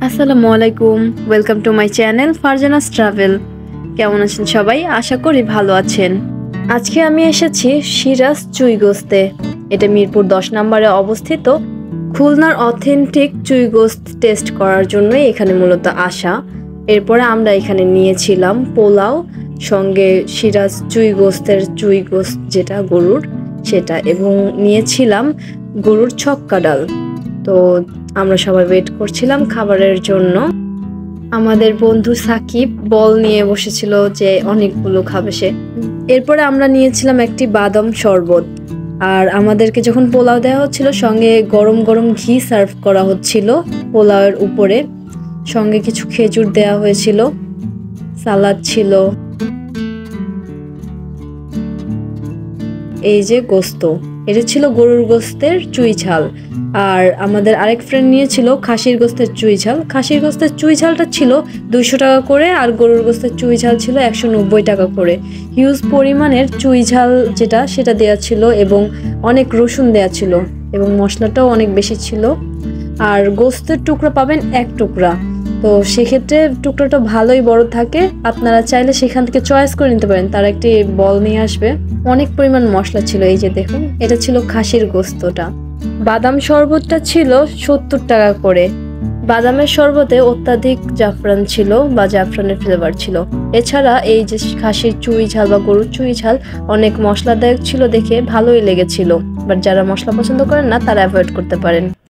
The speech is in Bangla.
আসসালামু আলাইকুম, welcome to my channel Farzana's travel. কেমন আছেন সবাই? আশা করি ভালো আছেন। আজকে আমি এসেছি সিরাজ চুই গোস্তে। এটা মিরপুর 10 নম্বরে অবস্থিত। খুলনার অথেন্টিক চুই গোস্ত টেস্ট করার জন্যই এখানে মূলত আসা। এরপরে আমরা এখানে নিয়েছিলাম পোলাও, সঙ্গে সিরাজ চুই গোস্ত যেটা গরুর সেটা, এবং নিয়েছিলাম গরুর ছক্কা ডাল। তো আমরা সবাই ওয়েট করছিলাম খাবারের জন্য। আমাদের বন্ধু সাকিব বল নিয়ে বসেছিল যে অনেকগুলো খাবে সে। এরপরে আমরা নিয়েছিলাম একটি বাদাম শরবত। আর আমাদেরকে যখন পোলাও দেওয়া হচ্ছিল, সঙ্গে গরম গরম ঘি সার্ভ করা হচ্ছিল পোলাওয়ের উপরে, সঙ্গে কিছু খেজুর দেওয়া হয়েছিল, সালাদ ছিল, এই যে গোস্ত, এটা ছিল গরুর গোস্তের চুই ঝাল। আর আমাদের আরেক ফ্রেন্ড নিয়েছিল খাসির গোস্তের চুই ঝাল। খাসির গোস্তের চুই ঝালটা ছিল 200 টাকা করে, আর গরুর গোস্তের চুই ঝাল ছিল 190 টাকা করে। হিউজ পরিমাণের চুই ঝাল সেটা দেওয়া ছিল, এবং অনেক রসুন দেওয়া ছিল, এবং মশলাটাও অনেক বেশি ছিল। আর গোস্তের টুকরা পাবেন 1 টুকরা, তো সেক্ষেত্রে টুকরাটা ভালোই বড় থাকে। আপনারা চাইলে সেখান থেকে চয়েস করে নিতে পারেন। তার একটি বল নিয়ে আসবে। অনেক পরিমাণ মশলা ছিল, এই যে দেখুন, এটা ছিল খাসির গোস্তটা। বাদাম শরবতটা ছিল 70 টাকা করে। বাদামের শরবতে অত্যাধিক জাফরান ছিল, বা জাফরানের ফ্লেভার ছিল। এছাড়া এই যে খাসির চুই ঝাল বা গরুর চুই ঝাল অনেক মশলাদায়ক ছিল দেখে ভালোই লেগেছিল, বাট যারা মশলা পছন্দ করেন না তারা অ্যাভয়েড করতে পারেন।